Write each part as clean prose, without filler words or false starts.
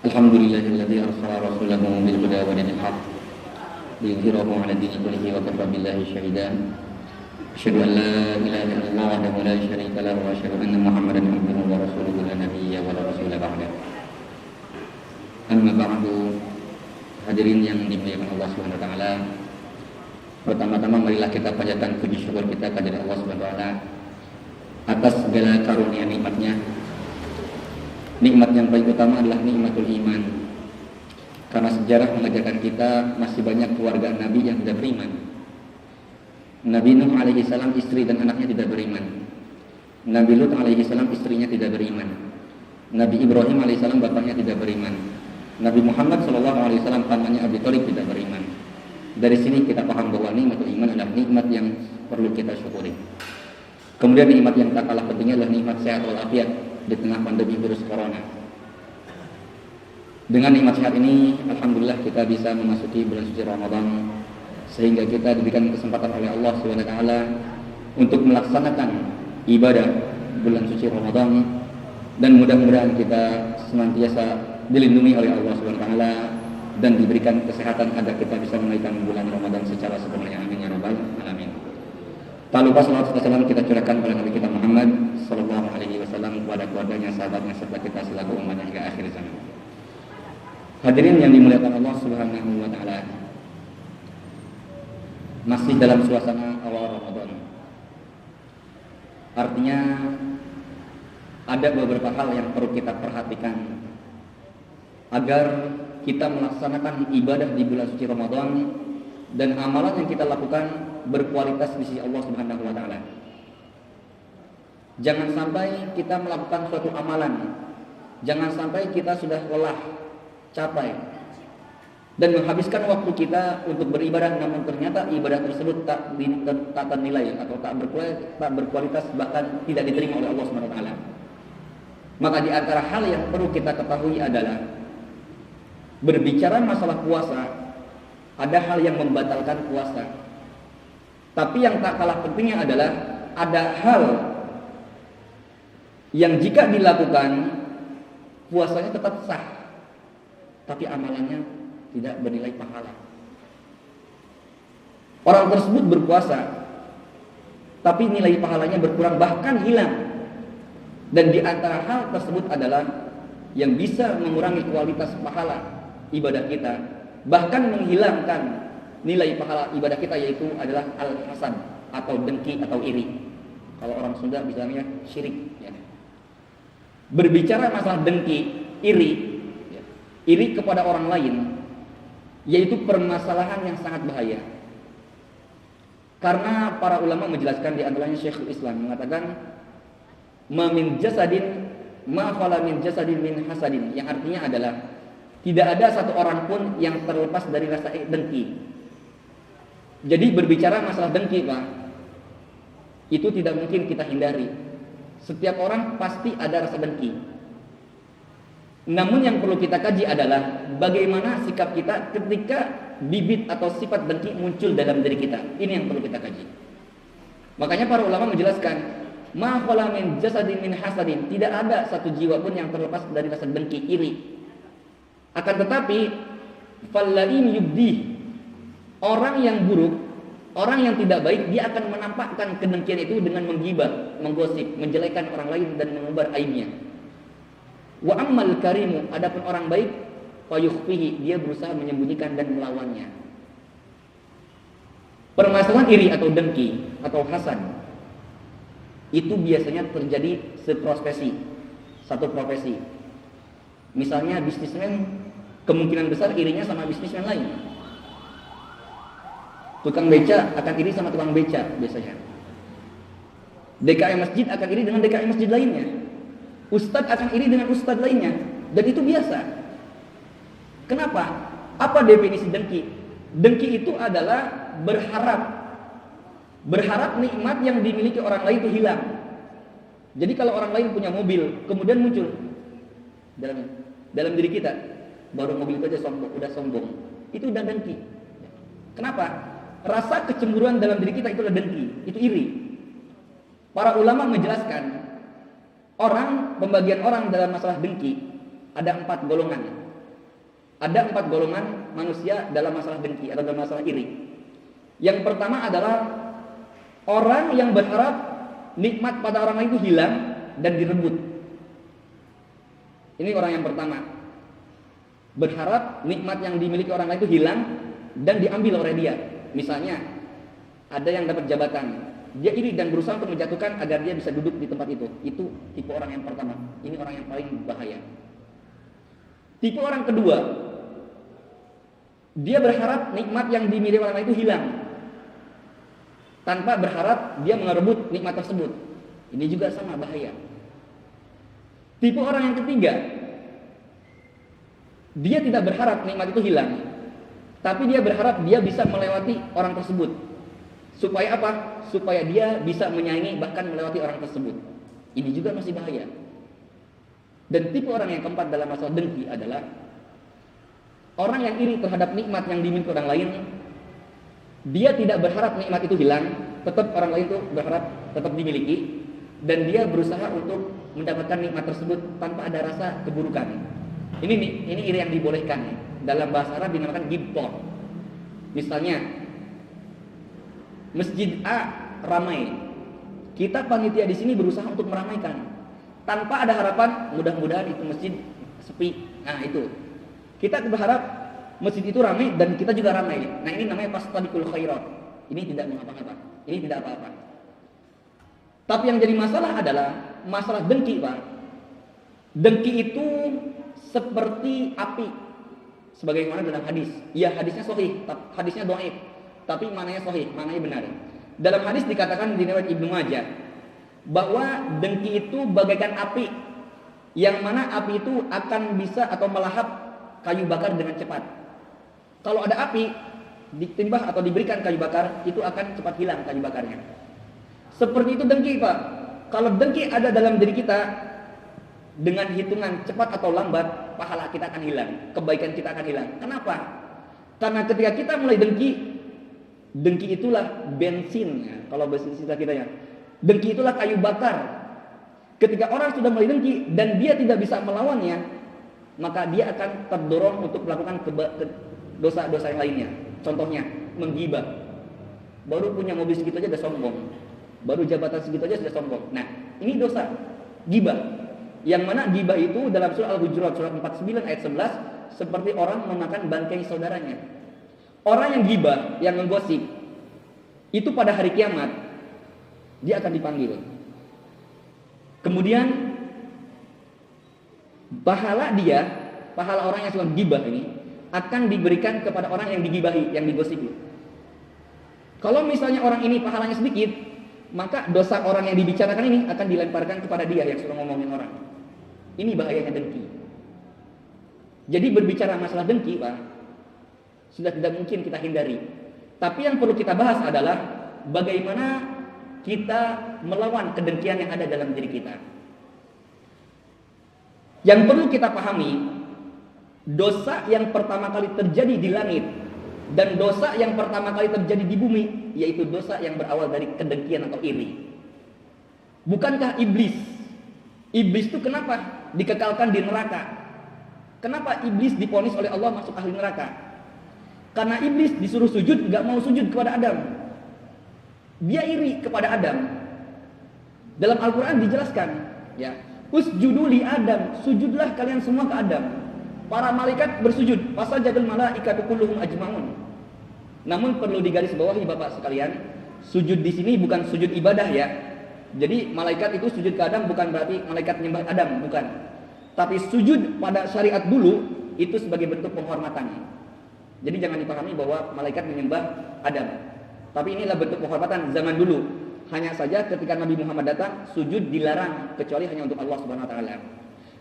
Alhamdulillahilladzi arsala rasulahu bil huda wa dinil haqq liyudhhirahu 'ala dini kullihi wa kafa billahi shahidan. Asyhadu an la ilaha illallah wahdahu la syarika lahu wa asyhadu anna Muhammadan abduhu wa rasuluhu la nabiyya wa la rasula ba'da. Amma ba'du. Hadirin yang dimuliakan Allah Subhanahu wa taala. Pertama-tama marilah kita panjatkan puji syukur kita kepada Allah Subhanahu wa taala atas segala karunia nikmatnya. Nikmat yang paling utama adalah nikmatul iman. Karena sejarah mengajarkan kita masih banyak keluarga Nabi yang tidak beriman. Nabi Nuh alaihi salam istri dan anaknya tidak beriman. Nabi Lut alaihi salam istrinya tidak beriman. Nabi Ibrahim alaihi salam bapaknya tidak beriman. Nabi Muhammad sallallahu alaihi wasallam pamannya Abi Thalib tidak beriman. Dari sini kita paham bahwa nikmatul iman adalah nikmat yang perlu kita syukuri. Kemudian nikmat yang tak kalah pentingnya adalah nikmat sehat walafiat di tengah pandemi virus corona. Dengan nikmat sehat ini, alhamdulillah kita bisa memasuki bulan suci Ramadan, sehingga kita diberikan kesempatan oleh Allah Subhanahu wa taala untuk melaksanakan ibadah bulan suci Ramadan, dan mudah-mudahan kita senantiasa dilindungi oleh Allah Subhanahu wa taala dan diberikan kesehatan agar kita bisa menunaikan bulan Ramadan secara sempurna. Amin ya rabbal alamin. Tak lupa salawat serta salam kita curahkan kepada Nabi kita Muhammad sallallahu alaihi wasallam, kepada keluarganya, sahabatnya, serta kita selaku umatnya hingga akhir zaman. Hadirin yang dimuliakan Allah Subhanahu wa taala. Masih dalam suasana awal Ramadan. Artinya ada beberapa hal yang perlu kita perhatikan agar kita melaksanakan ibadah di bulan suci Ramadan dan amalan yang kita lakukan berkualitas di sisi Allah Subhanahu wa taala. Jangan sampai kita melakukan suatu amalan, jangan sampai kita sudah lelah, capek dan menghabiskan waktu kita untuk beribadah, namun ternyata ibadah tersebut tak ternilai atau tak berkualitas, bahkan tidak diterima oleh Allah Subhanahu wa taala. Maka di antara hal yang perlu kita ketahui adalah berbicara masalah puasa, ada hal yang membatalkan puasa. Tapi yang tak kalah pentingnya adalah ada hal yang jika dilakukan puasanya tetap sah, tapi amalannya tidak bernilai pahala. Orang tersebut berpuasa, tapi nilai pahalanya berkurang, bahkan hilang. Dan di antara hal tersebut adalah yang bisa mengurangi kualitas pahala ibadah kita, bahkan menghilangkan nilai pahala ibadah kita, yaitu adalah al-hasad atau dengki atau iri. Kalau orang Sunda bilangnya syirik ya. Berbicara masalah dengki, iri ya, iri kepada orang lain, yaitu permasalahan yang sangat bahaya. Karena para ulama menjelaskan, di antaranya Syekhul Islam mengatakan ma min jasadin ma khala min jasadin min hasadin, yang artinya adalah tidak ada satu orang pun yang terlepas dari rasa dengki. Jadi berbicara masalah dengki, Pak, itu tidak mungkin kita hindari. Setiap orang pasti ada rasa dengki. Namun yang perlu kita kaji adalah bagaimana sikap kita ketika bibit atau sifat dengki muncul dalam diri kita. Ini yang perlu kita kaji. Makanya para ulama menjelaskan, ma khala min jasadin min hasadin, tidak ada satu jiwa pun yang terlepas dari rasa dengki, iri. Akan tetapi fallaim yubdi, orang yang buruk, orang yang tidak baik, dia akan menampakkan kedengkian itu dengan menggibah, menggosip, menjelekan orang lain dan mengumbar aibnya. Wa ammal karimu, adapun orang baik, fayukhfihi, dia berusaha menyembunyikan dan melawannya. Permasalahan iri atau dengki atau hasad itu biasanya terjadi seprofesi, satu profesi. Misalnya bisnismen, kemungkinan besar irinya sama bisnismen lain. Tukang beca akan iri sama tukang beca biasanya. DKM masjid akan iri dengan DKM masjid lainnya. Ustadz akan iri dengan ustadz lainnya. Dan itu biasa. Kenapa? Apa definisi dengki? Dengki itu adalah berharap nikmat yang dimiliki orang lain itu hilang. Jadi kalau orang lain punya mobil, kemudian muncul dalam diri kita, baru mobil itu aja sombong, udah sombong. Itu udah dengki. Kenapa? Rasa kecemburuan dalam diri kita itu adalah dengki, itu iri. Para ulama menjelaskan, pembagian orang dalam masalah dengki ada 4 golongan. Ada 4 golongan manusia dalam masalah dengki atau dalam masalah iri. Yang pertama adalah orang yang berharap nikmat pada orang lain itu hilang dan direbut. Ini orang yang pertama. Berharap nikmat yang dimiliki orang lain itu hilang dan diambil oleh dia. Misalnya ada yang dapat jabatan, dia iri dan berusaha untuk menjatuhkan agar dia bisa duduk di tempat itu. Itu tipe orang yang pertama. Ini orang yang paling bahaya. Tipe orang kedua, dia berharap nikmat yang dimiliki orang lain itu hilang, tanpa berharap dia merebut nikmat tersebut. Ini juga sama bahaya. Tipe orang yang ketiga, dia tidak berharap nikmat itu hilang, tapi dia berharap dia bisa melewati orang tersebut. Supaya apa? Supaya dia bisa menyaingi bahkan melewati orang tersebut. Ini juga masih bahaya. Dan tipe orang yang keempat dalam masalah dengki adalah orang yang iri terhadap nikmat yang dimiliki orang lain. Dia tidak berharap nikmat itu hilang, tetap orang lain itu berharap tetap dimiliki, dan dia berusaha untuk mendapatkan nikmat tersebut tanpa ada rasa keburukan. Ini iri yang dibolehkan. Dalam bahasa Arab dinamakan ghibthah. Misalnya Masjid A ramai, kita panitia di sini berusaha untuk meramaikan tanpa ada harapan mudah-mudahan itu masjid sepi. Nah itu kita berharap masjid itu ramai dan kita juga ramai. Nah ini namanya fastabiqul khairat. Ini tidak mengapa-ngapa, ini tidak apa-apa. Tapi yang jadi masalah adalah masalah dengki, Pak. Dengki itu seperti api, sebagaimana dalam hadis. Ya hadisnya sahih, hadisnya dhaif, tapi maknanya sahih, maknanya benar. Dalam hadis dikatakan di riwayat Ibnu Majah bahwa dengki itu bagaikan api, yang mana api itu akan bisa atau melahap kayu bakar dengan cepat. Kalau ada api ditimbah atau diberikan kayu bakar, itu akan cepat hilang kayu bakarnya. Seperti itu dengki, Pak. Kalau dengki ada dalam diri kita, dengan hitungan cepat atau lambat, pahala kita akan hilang, kebaikan kita akan hilang. Kenapa? Karena ketika kita mulai dengki itulah bensin, ya, kalau bahasa kita ya. Dengki itulah kayu bakar. Ketika orang sudah mulai dengki dan dia tidak bisa melawannya, maka dia akan terdorong untuk melakukan dosa-dosa yang lainnya. Contohnya, menggibah. Baru punya mobil segitu aja sudah sombong. Baru jabatan segitu aja sudah sombong. Nah, ini dosa gibah. Yang mana gibah itu dalam surah Al-Hujurat surat 49 ayat 11 seperti orang memakan bangkai saudaranya. Orang yang gibah, yang menggosip, itu pada hari kiamat dia akan dipanggil. Kemudian pahala orang yang suka gibah ini akan diberikan kepada orang yang digibahi, yang digosipi. Kalau misalnya orang ini pahalanya sedikit, maka dosa orang yang dibicarakan ini akan dilemparkan kepada dia yang suka ngomongin orang. Ini bahayanya dengki. Jadi berbicara masalah dengki, Pak, sudah tidak mungkin kita hindari. Tapi yang perlu kita bahas adalah bagaimana kita melawan kedengkian yang ada dalam diri kita. Yang perlu kita pahami, dosa yang pertama kali terjadi di langit dan dosa yang pertama kali terjadi di bumi, yaitu dosa yang berawal dari kedengkian atau iri. Bukankah iblis? Iblis itu kenapa dikekalkan di neraka? Kenapa iblis divonis oleh Allah masuk ahli neraka? Karena iblis disuruh sujud, gak mau sujud kepada Adam. Dia iri kepada Adam. Dalam Al-Quran dijelaskan, ya, usjudu li Adam, sujudlah kalian semua ke Adam. Para malaikat bersujud, fasajadul malaikatu kulluhum ajmaun. Namun perlu digarisbawahi Bapak sekalian, sujud di sini bukan sujud ibadah ya. Jadi malaikat itu sujud ke Adam bukan berarti malaikat menyembah Adam, bukan. Tapi sujud pada syariat dulu itu sebagai bentuk penghormatan. Jadi jangan dipahami bahwa malaikat menyembah Adam. Tapi inilah bentuk penghormatan zaman dulu. Hanya saja ketika Nabi Muhammad datang, sujud dilarang kecuali hanya untuk Allah Subhanahu wa taala.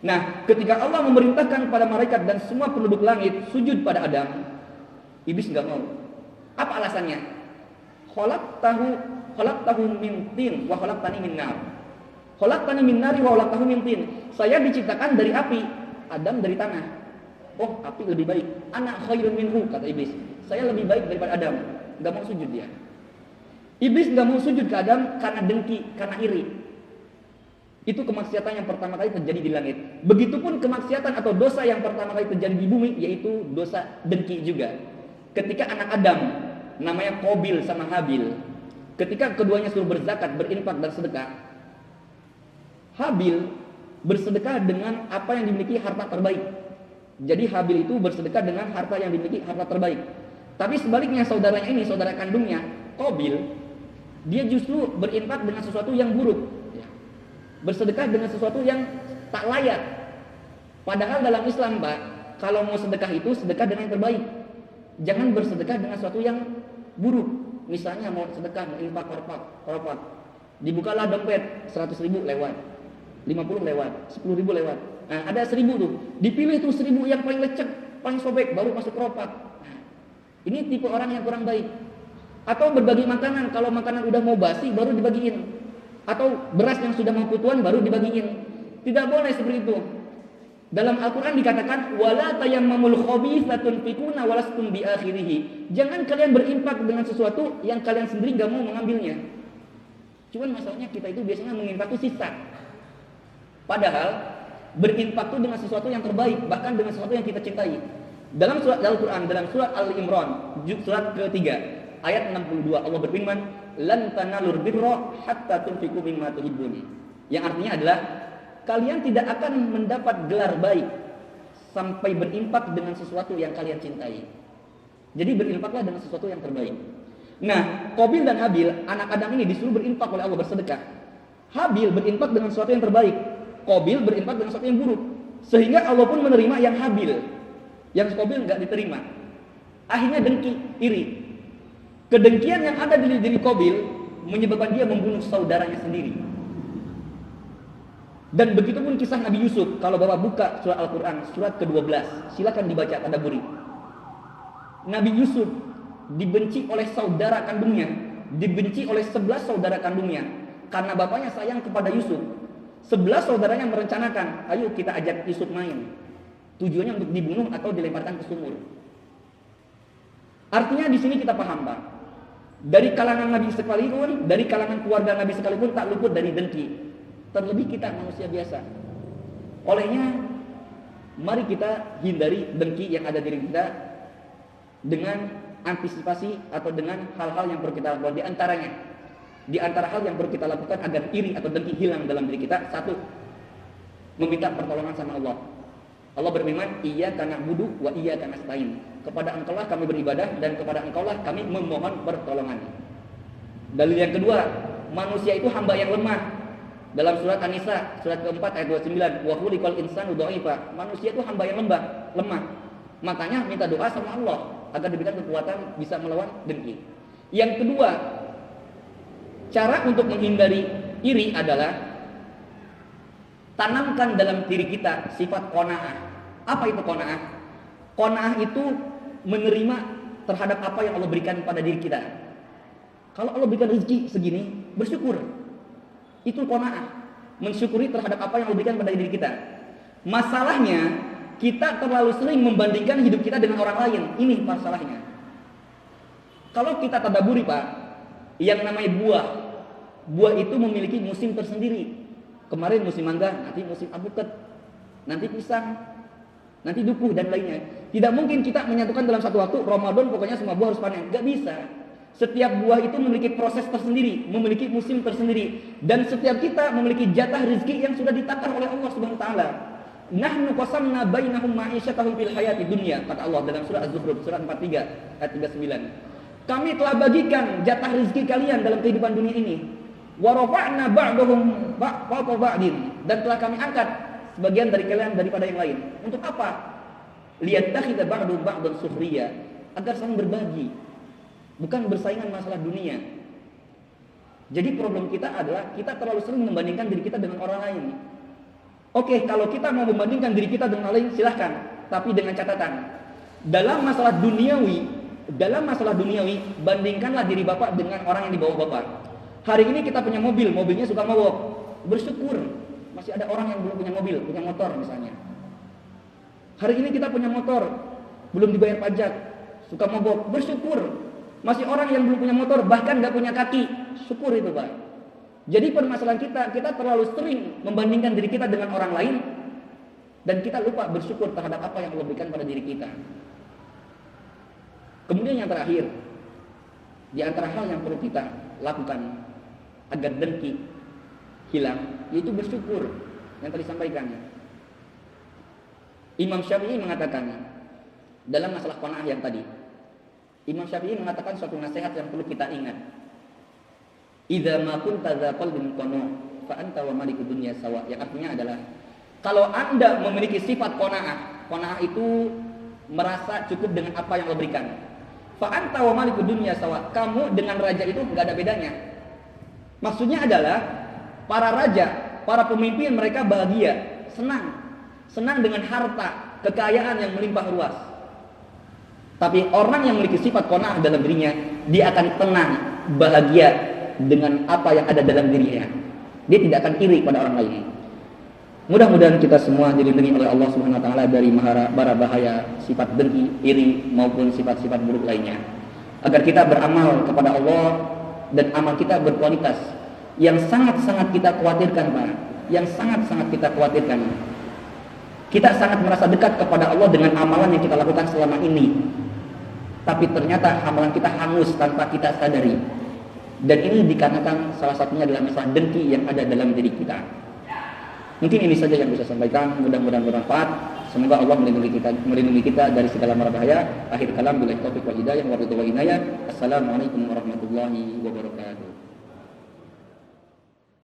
Nah, ketika Allah memerintahkan pada malaikat dan semua penduduk langit sujud pada Adam, iblis enggak mau. Apa alasannya? Khalaqtahu min tin wa khalaqtani min nar. Khalaqtani min nari wa khalaqtahu min tin. Saya diciptakan dari api, Adam dari tanah. Oh, api lebih baik. Ana khairun minhu, kata iblis. Saya lebih baik daripada Adam. Enggak mau sujud dia. Iblis enggak mau sujud ke Adam karena dengki, karena iri. Itu kemaksiatan yang pertama kali terjadi di langit. Begitupun kemaksiatan atau dosa yang pertama kali terjadi di bumi, yaitu dosa dengki juga. Ketika anak Adam, namanya Qabil sama Habil, ketika keduanya suruh berzakat, berinfak dan sedekah, Habil bersedekah dengan apa yang dimiliki harta terbaik. Jadi Habil itu bersedekah dengan harta yang dimiliki harta terbaik. Tapi sebaliknya saudaranya ini, saudara kandungnya, Qabil, dia justru berinfak dengan sesuatu yang buruk, bersedekah dengan sesuatu yang tak layak. Padahal dalam Islam, Pak, kalau mau sedekah itu sedekah dengan yang terbaik. Jangan bersedekah dengan sesuatu yang buruk. Misalnya mau sedekah, mau infak korpak, dibukalah dompet 100.000 lewat, 50 lewat, 10.000 lewat. Nah, ada 1.000 tuh, dipilih tuh 1.000 yang paling lecek, paling sobek, baru masuk korpak. Nah, ini tipe orang yang kurang baik. Atau berbagi makanan, kalau makanan udah mau basi baru dibagiin. Atau beras yang sudah mau putuan baru dibagiin. Tidak boleh seperti itu. Dalam Al-Quran dikatakan, wala tayammamul khabitha tunfikuna walastum biakhirih. Jangan kalian berinfak dengan sesuatu yang kalian sendiri gak mau mengambilnya. Cuman masalahnya kita itu biasanya menginfak itu sisa. Padahal berinfak itu dengan sesuatu yang terbaik, bahkan dengan sesuatu yang kita cintai. Dalam surat Al-Quran, dalam surat Al-Imran, surat ketiga, ayat 62, Allah berfirman, lan tanalur birra hatta tunfiqu mimma tuhibbun. Yang artinya adalah kalian tidak akan mendapat gelar baik sampai berinfak dengan sesuatu yang kalian cintai. Jadi berinfaklah dengan sesuatu yang terbaik. Nah, Qabil dan Habil, anak Adam ini disuruh berinfak oleh Allah, bersedekah. Habil berinfak dengan sesuatu yang terbaik, Qabil berinfak dengan sesuatu yang buruk. Sehingga Allah pun menerima yang Habil, yang Qabil enggak diterima. Akhirnya dengki, iri. Kedengkian yang ada di diri Qabil menyebabkan dia membunuh saudaranya sendiri. Dan begitu pun kisah Nabi Yusuf. Kalau Bapak buka surat Al-Quran, surat ke-12, silakan dibaca, tadabburi. Nabi Yusuf dibenci oleh saudara kandungnya, dibenci oleh 11 saudara kandungnya, karena bapaknya sayang kepada Yusuf. 11 saudaranya merencanakan, ayo kita ajak Yusuf main. Tujuannya untuk dibunuh atau dilemparkan ke sumur. Artinya di sini kita paham, Pak. Dari kalangan Nabi sekalipun, dari kalangan keluarga Nabi sekalipun tak luput dari dengki. Terlebih kita manusia biasa. Olehnya, mari kita hindari dengki yang ada di diri kita dengan antisipasi atau dengan hal-hal yang perlu kita lakukan. Di antara hal yang perlu kita lakukan agar iri atau dengki hilang dalam diri kita, satu, meminta pertolongan sama Allah. Allah berfirman, iyyaka na'budu wa iyyaka nasta'in. Kepada Engkaulah kami beribadah dan kepada Engkaulah kami memohon pertolongan. Dalil yang kedua, manusia itu hamba yang lemah. Dalam surat An-Nisa, surat keempat ayat 29, wa khuliqal insanu dha'ifa. Manusia itu hamba yang lemah. Makanya minta doa sama Allah agar diberikan kekuatan bisa melawan dengki. Yang kedua, cara untuk menghindari iri adalah tanamkan dalam diri kita sifat qanaah. Apa itu qanaah? Qanaah itu menerima terhadap apa yang Allah berikan pada diri kita. Kalau Allah berikan rezeki segini, bersyukur. Itu qanaah, mensyukuri terhadap apa yang Allah berikan pada diri kita. Masalahnya, kita terlalu sering membandingkan hidup kita dengan orang lain. Ini masalahnya. Kalau kita tadabburi, Pak, yang namanya buah itu memiliki musim tersendiri. Kemarin musim mangga, nanti musim alpukat, nanti pisang, nanti dukuh dan lainnya. Tidak mungkin kita menyatukan dalam satu waktu Ramadan pokoknya semua buah harus panen. Gak bisa. Setiap buah itu memiliki proses tersendiri, memiliki musim tersendiri, dan setiap kita memiliki jatah rezeki yang sudah ditakar oleh Allah Subhanahu wa taala. Nahnu qasamna bainahum ma'isyatahum fil hayati dunya, kata Allah dalam surah Az-Zukhruf surat 43 ayat 39. Kami telah bagikan jatah rezeki kalian dalam kehidupan dunia ini. Wa rafa'na ba'dahum fawqa ba'din, dan telah kami angkat sebagian dari kalian daripada yang lain. Untuk apa? Liyattakhidha ba'dhum ba'dan sukhriya, agar saling berbagi, bukan bersaingan masalah dunia. Jadi problem kita adalah kita terlalu sering membandingkan diri kita dengan orang lain. Oke, kalau kita mau membandingkan diri kita dengan orang lain silahkan, tapi dengan catatan. Dalam masalah duniawi, bandingkanlah diri Bapak dengan orang yang di bawah Bapak. Hari ini kita punya mobil, mobilnya suka mogok. Bersyukur, masih ada orang yang belum punya mobil, punya motor misalnya. Hari ini kita punya motor, belum dibayar pajak, suka mogok. Bersyukur, masih orang yang belum punya motor, bahkan gak punya kaki. Syukur itu, Pak. Jadi permasalahan kita terlalu sering membandingkan diri kita dengan orang lain, Dan kita lupa bersyukur terhadap apa yang Allah berikan pada diri kita. Kemudian yang terakhir, di antara hal yang perlu kita lakukan agar dengki hilang, yaitu bersyukur yang tadi sampaikan. Imam Syafi'i mengatakan dalam masalah qanaah yang tadi, Imam Syafi'i mengatakan suatu nasihat yang perlu kita ingat. Idza ma kunta dza qalbin qana' fa anta wa malikud dunya sawa. Yang artinya adalah kalau Anda memiliki sifat qanaah, qanaah itu merasa cukup dengan apa yang Allah berikan. Fa anta wa malikud dunya sawa. Kamu dengan raja itu enggak ada bedanya. Maksudnya adalah para raja, para pemimpin mereka bahagia, senang dengan harta, kekayaan yang melimpah ruas. Tapi orang yang memiliki sifat qanaah dalam dirinya, dia akan tenang, bahagia dengan apa yang ada dalam dirinya. Dia tidak akan iri pada orang lain. Mudah-mudahan kita semua dilindungi oleh Allah Subhanahu wa taala dari bara bahaya sifat dengki, iri maupun sifat-sifat buruk lainnya. Agar kita beramal kepada Allah dan amal kita berkualitas. Yang sangat-sangat kita khawatirkan, Pak. Yang sangat-sangat kita khawatirkan. Kita sangat merasa dekat kepada Allah dengan amalan yang kita lakukan selama ini. Tapi ternyata amalan kita hangus tanpa kita sadari. Dan ini dikarenakan salah satunya adalah masalah dengki yang ada dalam diri kita. Mungkin ini saja yang bisa saya sampaikan. Mudah-mudahan bermanfaat. Semoga Allah melindungi kita dari segala mara bahaya. Akhir kalam, billahi taufiq wal hidayah wa ridha wal inayah. Assalamualaikum warahmatullahi wabarakatuh.